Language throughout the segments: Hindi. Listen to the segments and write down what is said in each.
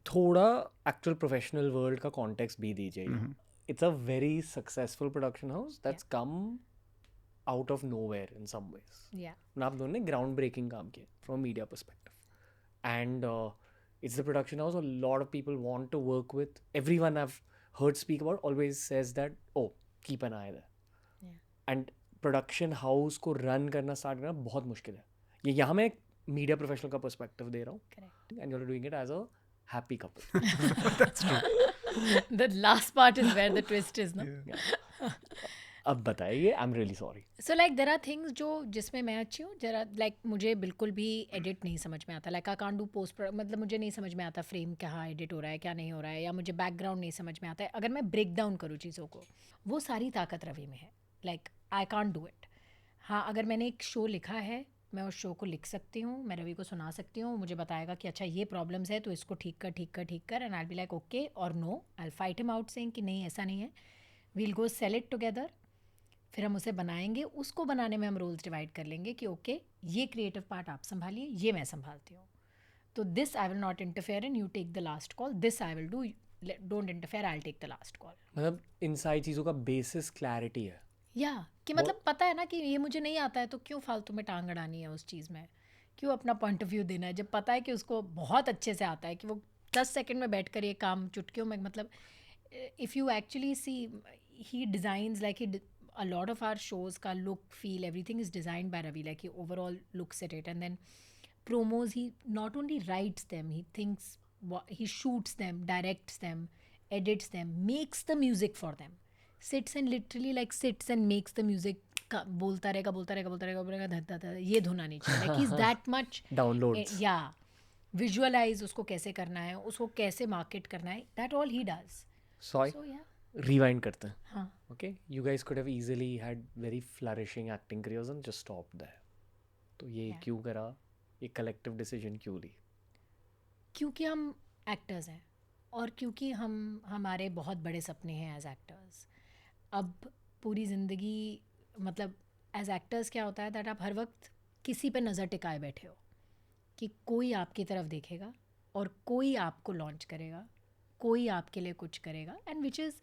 थोड़ा एक्चुअल प्रोफेशनल वर्ल्ड का कॉन्टेक्स्ट भी दीजिए. It's a very successful production house that's come out of nowhere in some ways. Yeah. And आप दोनों ने ground breaking काम किया from a media perspective. And it's the production house a lot of people want to work with. Everyone I've heard speak about always says that, oh, keep an eye there. Yeah. And production house को run करना start करना बहुत मुश्किल है. ये यहाँ मैं मीडिया प्रोफेशनल का पर्सपेक्टिव दे रहा हूँ. Correct. And you're doing it as a happy couple. That's true. The last part is where the twist is, no? Yeah. अब बताइए, I'm really sorry. So like there are things जो जिसमें मैं अच्छी हूँ, जरा like मुझे बिल्कुल भी एडिट नहीं समझ में आता. Like I can't do post, मतलब मुझे नहीं समझ में आता फ्रेम कहाँ एडिट हो रहा है क्या नहीं हो रहा है, या मुझे बैकग्राउंड नहीं समझ में आता है. अगर मैं ब्रेक डाउन करूँ चीज़ों को, वो सारी ताकत रवि में है. Like I can't do it. हाँ, अगर मैंने एक शो लिखा है, मैं उस शो को लिख सकती हूँ, मैं रवि को सुना सकती हूँ, मुझे बताएगा कि अच्छा ये प्रॉब्लम्स है तो इसको ठीक कर and I be like okay और no, I fight him out saying कि नहीं ऐसा नहीं है, we'll go sell it together. फिर हम उसे बनाएंगे, उसको बनाने में हम रोल्स डिवाइड कर लेंगे कि ओके ये क्रिएटिव पार्ट आप संभालिए, ये मैं संभालती हूँ. तो this I will not interfere in, you take the last call, this I will do, don't interfere, I will take the last call. मतलब इन सारी चीज़ों का बेसिस क्लैरिटी है. या कि मतलब पता है ना कि ये मुझे नहीं आता है तो क्यों फालतू में टांग अड़ानी है उस चीज़ में, क्यों अपना पॉइंट ऑफ व्यू देना है जब पता है कि उसको बहुत अच्छे से आता है, कि वो 10 सेकंड में बैठ कर ये काम चुटकियों में, मतलब if you actually see he designs like he a lot of our shows का look, feel, everything is designed by Ravi. Like he overall looks at it, and then promos, he not only writes them, he thinks, he shoots them, directs them, edits them, makes the music for them, sits and literally like sits and makes the music. बोलता रहेगा ये धुन आनी चाहिए. Like he's that much Downloads. Yeah, visualize उसको कैसे करना है, उसको कैसे market करना है, that all he does. So yeah. Rewind करते हैं. हाँ. Okay, you guys could have easily had very flourishing acting careers and just stopped there. तो ये क्यों करा, ये collective decision क्यों ली? क्योंकि हम एक्टर्स हैं और क्योंकि हमारे बहुत बड़े सपने हैं एज एक्टर्स. अब पूरी ज़िंदगी, मतलब एज एक्टर्स क्या होता है दैट आप हर वक्त किसी पे नज़र टिकाए बैठे हो कि कोई आपकी तरफ देखेगा और कोई आपको लॉन्च करेगा, कोई आपके लिए कुछ करेगा. And which is,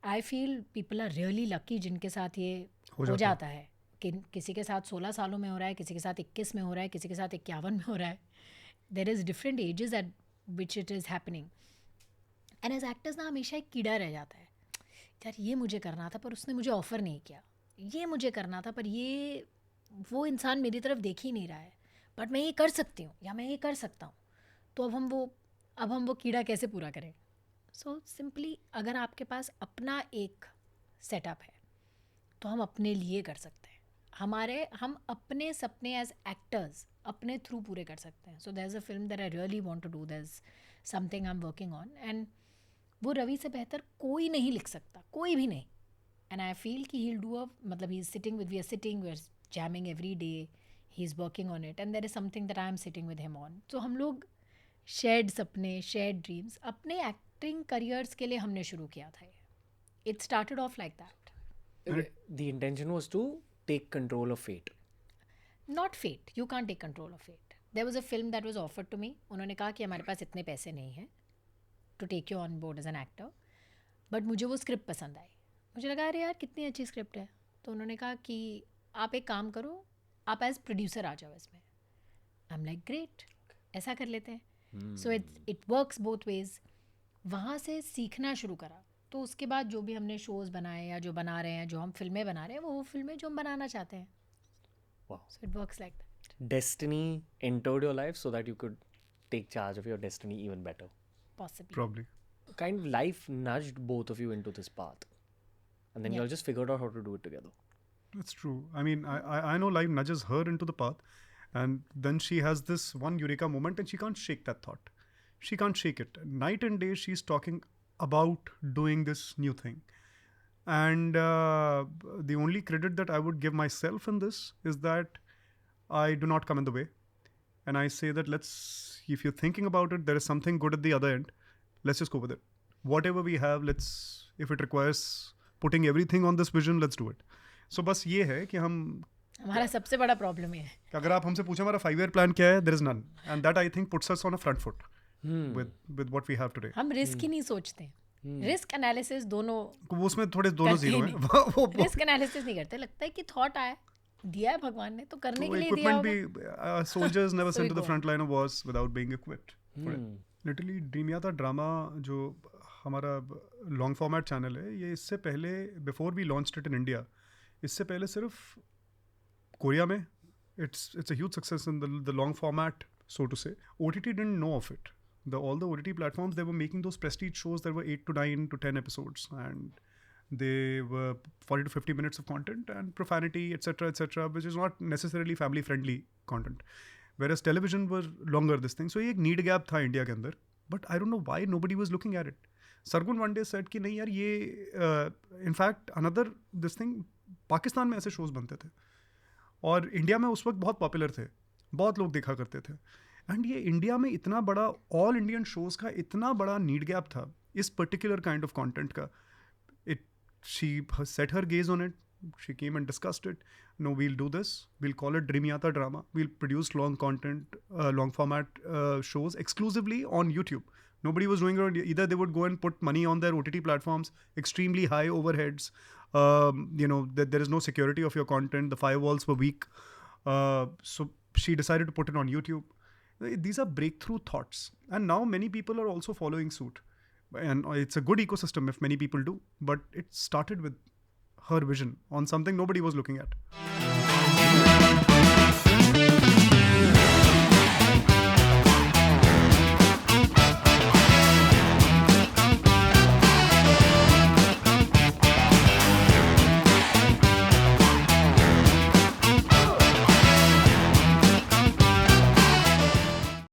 I feel people are really lucky जिनके साथ ये हो जाता है. कि किसी के साथ 16 सालों में हो रहा है, किसी के साथ 21 में हो रहा है, किसी के साथ 51 में हो रहा है. There is different ages at which it is happening. And as actors ना हमेशा एक कीड़ा रह जाता है, यार ये मुझे करना था पर उसने मुझे ऑफ़र नहीं किया, ये मुझे करना था पर ये वो इंसान मेरी तरफ देख ही नहीं रहा है, बट मैं ये कर सकती हूँ या मैं ये कर सकता हूँ. तो अब हम वो कीड़ा कैसे पूरा करें. सो सिंपली अगर आपके पास अपना एक सेटअप है तो हम अपने लिए कर सकते हैं. हम अपने सपने एज एक्टर्स अपने थ्रू पूरे कर सकते हैं. So there is a film that I really want to do, there is something I am working on, and वो रवि से बेहतर कोई नहीं लिख सकता, कोई भी नहीं. एंड आई फील कि ही विल डू अ, मतलब he is sitting with, we are sitting, we are jamming every day, he is working on it, and there is something that I am sitting with him on. तो हम लोग शेयर्ड सपने, शेयर्ड ड्रीम्स अपने एक्टिंग करियर्स के लिए हमने शुरू किया था. It started off like that. The intention was to take control of fate. Not fate, you can't take control of fate. There was a film that was offered to me. उन्होंने कहा कि हमारे पास इतने पैसे नहीं हैं to take you on board as an actor, but मुझे वो स्क्रिप्ट पसंद आई. मुझे लगा अरे यार कितनी अच्छी स्क्रिप्ट है. तो उन्होंने कहा कि आप एक काम करो, आप एज प्रोड्यूसर आ जाओ इसमें. आई एम लाइक ग्रेट, ऐसा कर लेते हैं. So it works both ways. वहाँ से सीखना शुरू करा. तो उसके बाद जो भी हमने शोज़ बनाए या जो बना रहे हैं, जो हम फिल्में बना रहे हैं, वो फिल्में जो हम बनाना चाहते हैं. Wow. So it works like that. Destiny entered your life so that you could take charge of your destiny even better. Possibly. Probably. Kind of life nudged both of you into this path. And then you all just figured out how to do it together. That's true. I mean, I know life nudges her into the path, and then she has this one eureka moment and she can't shake that thought. She can't shake it. Night and day she's talking about doing this new thing. And the only credit that I would give myself in this is that I do not come in the way. And I say that if you're thinking about it, there is something good at the other end. Let's just go with it. Whatever we have, if it requires putting everything on this vision, let's do it. So बस ये है कि हमारा सबसे बड़ा प्रॉब्लम ये है. अगर आप हमसे पूछे हमारा 5-year plan क्या है, there is none. And that I think puts us on a front foot. with what we have today. हम रिस्क ही नहीं सोचते, रिस्क एनालिसिस दोनों उसमें थोड़े दोनों करते जीरो नहीं। हैं वो रिस्क एनालिसिस नहीं करते, लगता है कि थॉट आया, दिया है भगवान ने तो करने के लिए दिया equipment होगा। भी soldiers never So sent we to the go front line of wars without being equipped for it. Literally dream Yatra drama जो हमारा लॉन्ग फॉर्मेट चैनल है, ये इससे पहले before we launched it in India, इससे पहले सिर्फ कोरिया में it's a huge success in the long format, so to say. OTT didn't know of it. All the OTT platforms, they were making those prestige shows that were 8 to 9 to 10 episodes, and they were 40 to 50 minutes of content and profanity, etc., which is not necessarily family friendly content. Whereas television was longer, this thing. So एक need gap था इंडिया के अंदर, but I don't know why nobody was looking at it. Sargun one day said कि नहीं यार ये in fact another this thing, Pakistan में ऐसे shows बनते थे और इंडिया में उस वक्त बहुत पॉपुलर थे, बहुत लोग देखा करते थे, एंड ये इंडिया में इतना बड़ा ऑल इंडियन शोज़ का इतना बड़ा नीड गैप था इस पर्टिकुलर काइंड ऑफ कंटेंट का. It she set her gaze on it, she came and discussed it. No, we'll do this, we'll call it dream Yatra drama, we'll produce long content, long format shows exclusively on YouTube. Nobody was doing it. Either they would go and put money on their OTT platforms, extremely high overheads. There is no security of your content. The firewalls were weak. So she decided to put it on YouTube. These are breakthrough thoughts. And now many people are also following suit. And it's a good ecosystem if many people do. But it started with her vision on something nobody was looking at.